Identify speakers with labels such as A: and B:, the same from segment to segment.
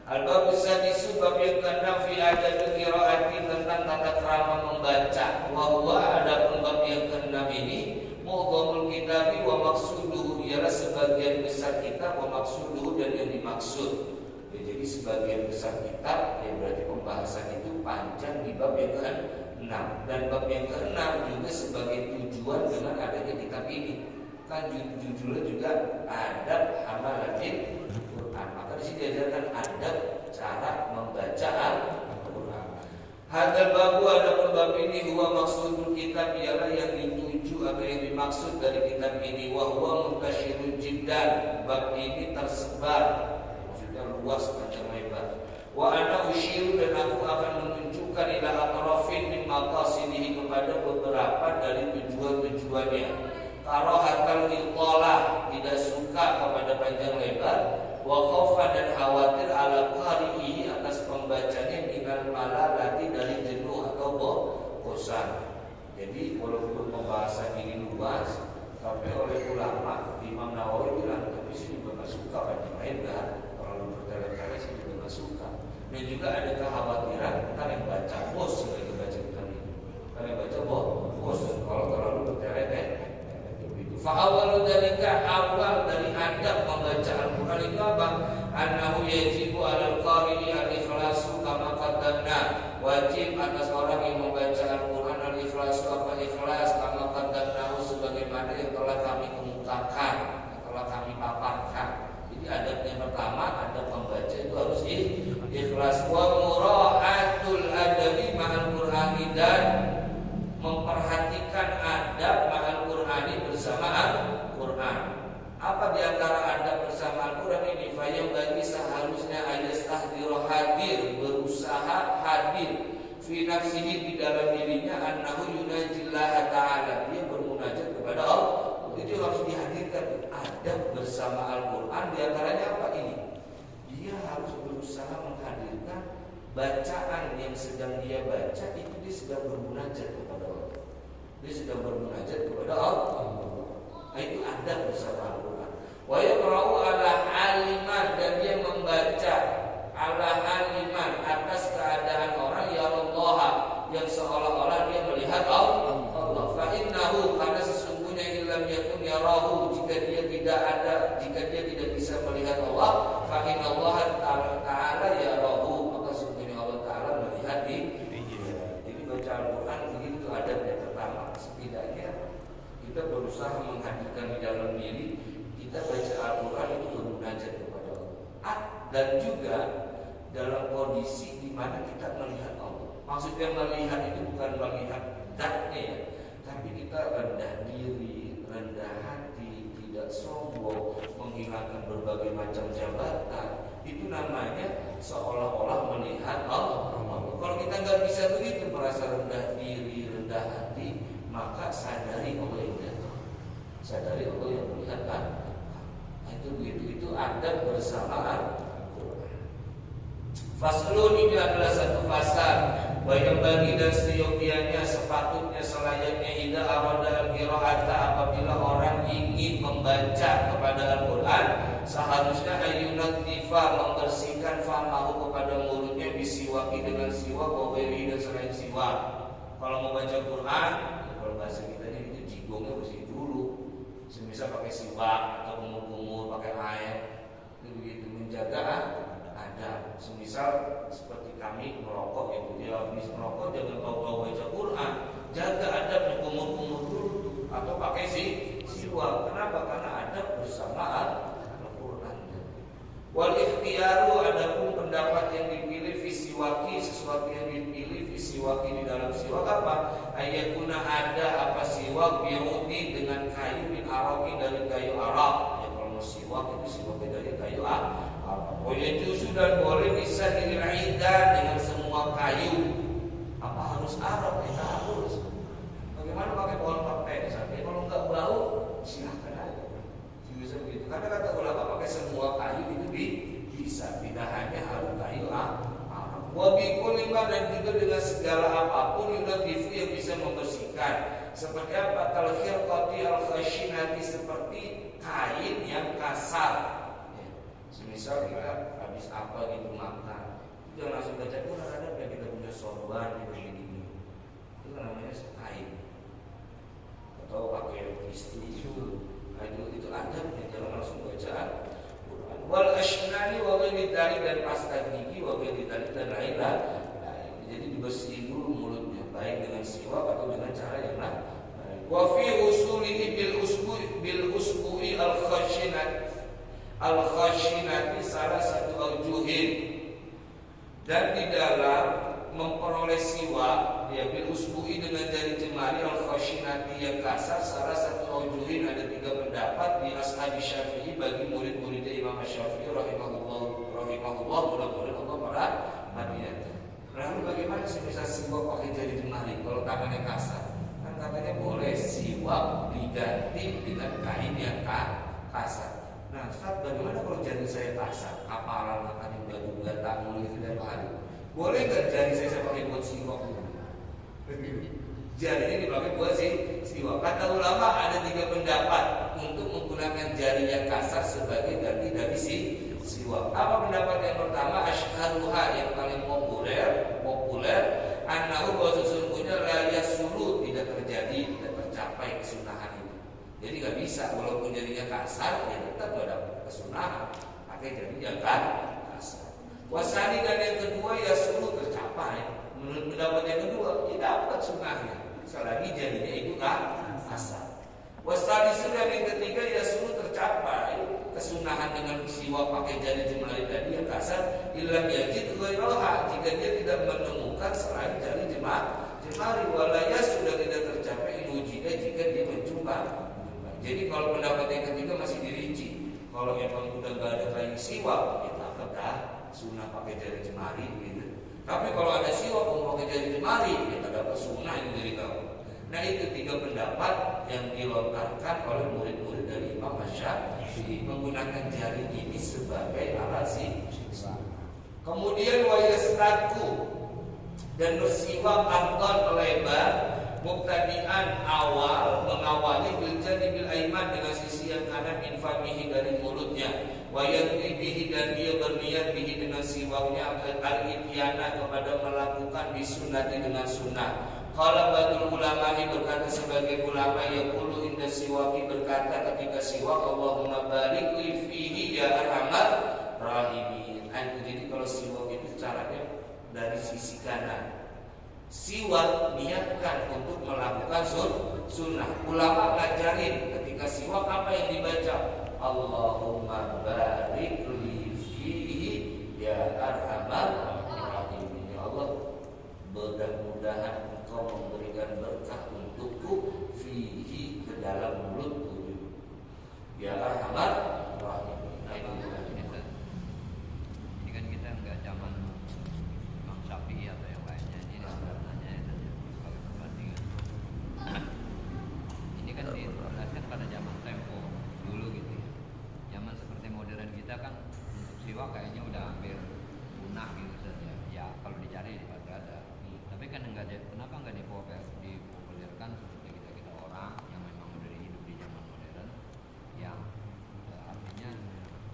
A: Al-babus sadisu bab yang keenam fi adab qiraati tentang tata krama membaca. Wa huwa adapun bab yang keenam ini mu'dhamul kitabi wa maqsuduhu, ialah sebagian besar kitab, wa maqsuduhu dan yang dimaksud. Ya, jadi sebagian besar kitab ya berarti pembahasan itu panjang di bab yang ke-6, dan bab yang ke-6 juga sebagai tujuan dengan adanya kitab ini. Kan judulnya juga adab hamalatil Quran. Maka di sini diajarkan adab cara membaca Al-Quran. Hadal babu, adapun bab ini huwa maksudul kitab, ialah yang dituju atau yang dimaksud dari kitab ini. Wa huwa muntasyirun jiddan, bab ini tersebar, maksudnya luas panjang lebar. Wa ana usyiru, dan aku akan menunjukkan ila atrafin min maqasidihi, kepada beberapa dari tujuan-tujuannya. Karahatal iqalah, tidak suka kepada panjang lebar. Wa khaufa, dan khawatir ala qari'i, atas pembacanya minal malalati, dari jenuh atau bosan. Jadi walaupun pembahasan ini luas, tapi oleh ulama Imam Nawawi bilang, tapi sih juga nggak suka panjang lebar, terlalu bertele-tele sih juga nggak suka. Dan juga ada kekhawatiran ntar yang baca bosan lagi baca kitab ini, ntar yang baca bosan kalau terlalu bertele-tele. Fa'awalu dalika, awal dari adab membaca Al-Quran itu apa? Annahu yajibu alal qari'i al-ikhlasu kama qaddamna, wajib atas orang yang membaca Al-Quran al-ikhlasu, apa ikhlas, kama qaddamnahu, sebagaimana yang telah kami kemukakan, yang telah kami paparkan. Jadi adab yang pertama, adab membaca itu harus ikhlas. Wa mura'atul adabi ma'al Qur'ani, dan memperhatikan adab ma'al Qur'ani, bersama Al-Quran. Apa diantara adab bersama Al-Quran ini? Fayam bagi seharusnya ayastahdiroh, hadir, berusaha hadir, fi nafsihi, di dalam dirinya, annahu yunajillah ta'ala, dia bermunajat kepada Allah. Itu harus dihadirkan. Adab bersama Al-Quran diantaranya apa ini? Dia harus berusaha menghadirkan bacaan yang sedang dia baca itu, dia sedang bermunajat kepada Allah. Dia sedang bermunajat kepada Allah. Nah, itu adab bersama Al-Quran. Wa yaqra'u ala aliman, dan dia membaca ala aliman, atas keadaan orang ya Allah, yang seolah-olah dia melihat Allah. Fa innahu, karena sesungguhnya illam yakun yarahu, jika dia tidak ada, jika dia tidak bisa melihat Allah, fa innallaha ta'ala yarahu, maka sesungguhnya Allah Ta'ala melihat dia. Jadi baca Al-Quran begitu adabnya. Pertama, setidaknya kita berusaha menghadirkan di dalam diri kita baca Al-Quran itu bermunajat kepada Allah, dan juga dalam kondisi di mana kita melihat Allah. Maksudnya melihat itu bukan melihat zatnya ya, tapi kita rendah diri, rendah hati, tidak sombong, menghilangkan berbagai macam jabatan. Itu namanya seolah-olah melihat Allah. Kalau kita nggak bisa begitu, merasa rendah diri, rendah hati, maka sadari Allah yang datang, sadari Allah yang melihat kan. Nah, itu begitu, itu adab bersama Al-Quran. Faslun, ini adalah satu fasal. Bayang bagi, dan seyogianya, sepatutnya, selayaknya, ida arada al-qira'ata, apabila orang ingin membaca kepada Al-Quran, seharusnya ayunatifa, membersihkan fahmahu, kepada mulutnya, bisiwaki, dengan siwak, wawiri, dan selain siwak. Kalau mau baca Quran, ya kalau bahasa kita itu jigongnya bersih dulu. Semisal pakai siwak atau kumur-kumur, pakai air, itu begitu, menjaga adab. Semisal seperti kami merokok, ya habis merokok jangan tahu-tahu baca Quran, jaga adabnya, kumur-kumur dulu, atau pakai siwak. Kenapa? Karena adab bersama Al-Quran. Wal ikhtiyaru, adapun pendapat yang dipilih, fisiwaki, sesuatu yang dipilih, fisiwaki, di dalam siwak apa? Ayatuna, ada apa siwak, biudi, dengan kayu, min arabi, dari kayu Arab. Ya kalau siwak itu siwaknya dari kayu Arab. Boleh justru, dan boleh bisa diraidan, dengan semua kayu. Apa harus Arab? Kita harus. Bagaimana pakai pohon pakte? Sampai kalau nggak bau, silahkan aja. Bisa begitu. Karena kata ulama pakai semua kayu itu bisa, tidak hanya harus kayu Arab. Wabikul lima, dan juga dengan segala apapun yunadifu, yang bisa membersihkan. Seperti apa? Kalkhirqati al-khashinati, seperti kain yang kasar. Semisal kita habis apa gitu makan. Jangan langsung baca Quran, ada kayak kita punya sorban gitu gini. Itu kan namanya aib. Atau pakai tisu. Nah, itu ada jangan langsung baca Quran. Wal ashnani wa ghairi dzalik, dan pasta gigi wa ghairi dzalik dan lain-lain. Jadi dibersihin dulu mulutnya, baik dengan siwak atau dengan cara yang lain. Wa fi usulihi bil usbu'i al khashinati salah satu aujuhin. Dan di dalam memperoleh siwak ya bil usbu'i dengan jari jemari al khashinati yang kasar, salah satu aujuhin, ada 3 pendapat di ashabi Syafi'i, bagi murid-muridnya Imam Syafi'i rahimahullah, mudah-mudahan Allah merahmatinya. Lalu bagaimana sih bisa siwak pakai jari jemari kalau tangannya kasar? Kan katanya boleh siwak diganti dengan kain yang kasar. Nah, Ustaz, bagaimana kalau jari saya kasar? Kapalan makan yang batu tamu itu tiap hari. Boleh nggak jari saya pakai buat siwak? Jari ini dipakai buat siwak. Kata ulama ada 3 pendapat untuk menggunakan jari yang kasar sebagai ganti dari siwak. Apa pendapat yang pertama? Asyharuha, yang paling populer, annahu, bahwa sesungguhnya la yasulu, tidak terjadi, tidak tercapai kesunahan itu. Jadi nggak bisa, walaupun jadinya kasar, ya tetap nggak dapat kesunahan. Pakai jari yang kasar. Wasani, dan yang kedua, yasulu, tercapai. Menurut pendapat yang kedua, ya dapat sunahnya. Selagi jadinya itu kasar. Wasani, dan yang ketiga, yasulu, tercapai kesunahan dengan siwak pakai jari jemari tadi yang kasar, ilam yajid ghairaha, jika dia tidak menemukan selain jari jemari, walaya sudah tidak tercapai inujida, jika dia menjumpa. Jadi kalau pendapat yang ketiga masih dirinci. Kalau memang udah gak ada kain siwak, kita dah sunnah pakai jari jemari gitu. Tapi kalau ada siwak mau pakai jari jemari, kita dapat sunnah itu dari kamu. Nah, itu 3 pendapat yang dilontarkan oleh murid-murid dari Imam Syafi'i, menggunakan jari ini sebagai alat siwak. Kemudian wayastadku, dan bersiwak afdal lebar, mubtadi'an awal, mengawali bil janibil aiman, dengan sisi yang kanan, min famihi, dari mulutnya, wa yanwi bihi, dan dia berniat bihi, dengan siwaknya, al-ityana, kepada melakukan bisunnati, dengan sunnah. Qala ba'dul ulama, berkata sebagai ulama, yaqulu inda siwaki, berkata ketika siwak, Allahumma barik li fihi ya arhamar rahimin. Jadi kalau siwak itu caranya dari sisi kanan. Siwak niatkan untuk melakukan sunnah. Ulama ngajarin ketika siwak apa yang dibaca? Allahumma barik li fihi ya arhamar rahimin. Ya Allah, mudah-mudahan Engkau memberikan berkah untukku fihi, ke dalam mulutku. Ya arhamar rahimin.
B: Ini kan kita enggak zaman Imam Syafi'i atau yang lainnya. Ini sebenarnya sebagai perbandingan. Ini kan dijelaskan pada zaman tempo dulu gitu ya. Zaman seperti modern kita kan untuk siwak kayaknya udah hampir punah gitu saja. Ya kalau dicari pasti ada. Tapi kan kenapa enggak dipopulerkan seperti kita orang yang memang udah hidup di zaman modern, yang artinya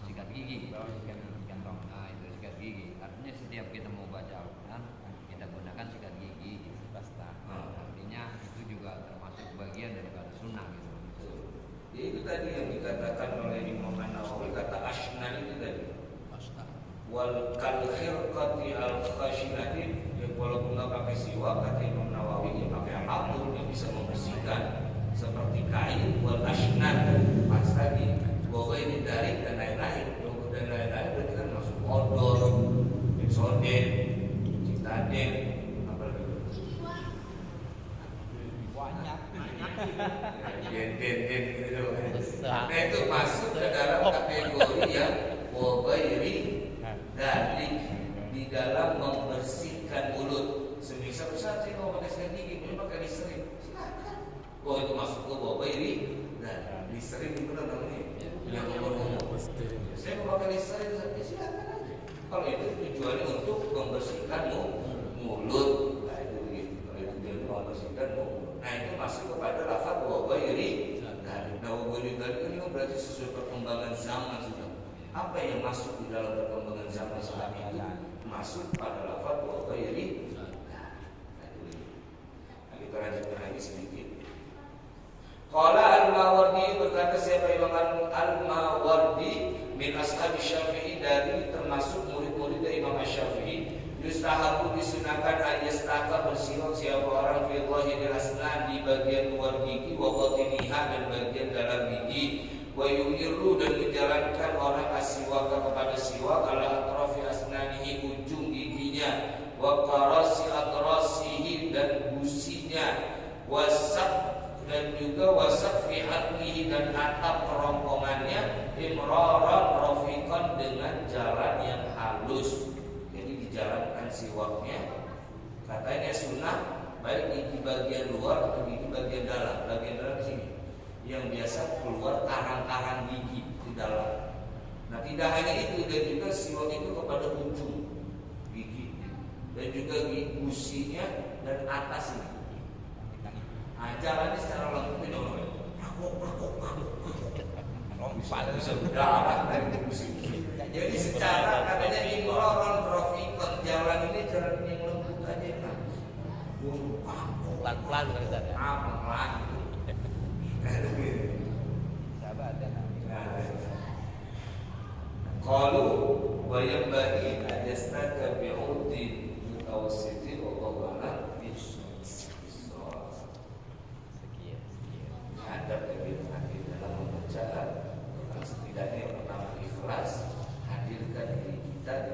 B: sikat gigi, kantong. Nah, itu sikat gigi. Artinya setiap kita mau baca Al-Quran, kita gunakan sikat gigi, pasta. Artinya itu juga termasuk bagian daripada sunnah gitu.
A: Jadi itu tadi yang dikatakan oleh Imam Nawawi, kata ashnan itu tadi. Wal kalkhirqati al-khashinati, walaupun nggak pakai siwak, kata Imam Nawawi, ya pakai apapun yang bisa membersihkan, seperti kain. Wal ashnan, pas tadi bahwa ini dari dan lain-lain, dan lain-lain berarti kan masuk odol, Pepsodent, Citaden, apa lagi?
C: Banyak.
A: Den gitu. Nah, itu masuk ke dalam kategori yang wabairi dari di dalam membersihkan mulut. Semisal Ustaz, saya mau pakai sikat gigi, boleh pakai Listerine, silakan. Oh, itu masuk ke wabairi dan Listerine itu benar namanya. Yang umum. Saya mau pakai Listerine, silakan aja. Kalau itu tujuannya untuk membersihkan mulut, nah itu begitu. Kalau itu dia membersihkan mulut, nah itu masuk kepada lafaz wabairi. Nah wabairi tadi kan berarti sesuai perkembangan zaman sudah. Apa yang masuk di dalam perkembangan zaman saat itu? Masuk pada lafaz wa ghairi. Nah, kita lanjutkan lagi sedikit. Qala al-Mawardi, berkata siapa Imam al-Mawardi min ashab Syafi'i, dari termasuk murid-murid dari Imam Syafi'i, yustahabu disunahkan ayastaka bersiwak siapa orang fi dhahiril asnan, di bagian luar gigi, wa batiniha dan bagian dalam gigi, wa yumiru dan menjalankan orang asiwaka kepada siwak ala atrafi asnanihi, ujung giginya, wa qarasi atrasihi dan gusinya, wasak dan juga wasak fi atlihi dan atap kerongkongannya, imraran rafiqan dengan jalan yang halus. Jadi dijalankan siwaknya, katanya sunnah baik gigi bagian luar atau gigi bagian dalam. Bagian dalam sini yang biasa keluar karang-karang gigi di dalam. Nah, tidak hanya itu, dan juga siwak itu kepada ujung gigi dan juga gigi gusinya dan atas ini. Nah, jalannya secara langsung itu bisa berdarah dari gusi. Jadi secara katanya imroron rofiqon, jalan ini jalan yang lembut aja kan.
C: Pelan-pelan begitu ya.
A: Pelan itu.
C: Sahabat ada.
A: Qalu wa yanbaghi an yastaka bi'udin mutawassitin wa qawlan ada kebiasaan di dalam membaca, setidaknya yang pertama ikhlas, hadirkan diri kita di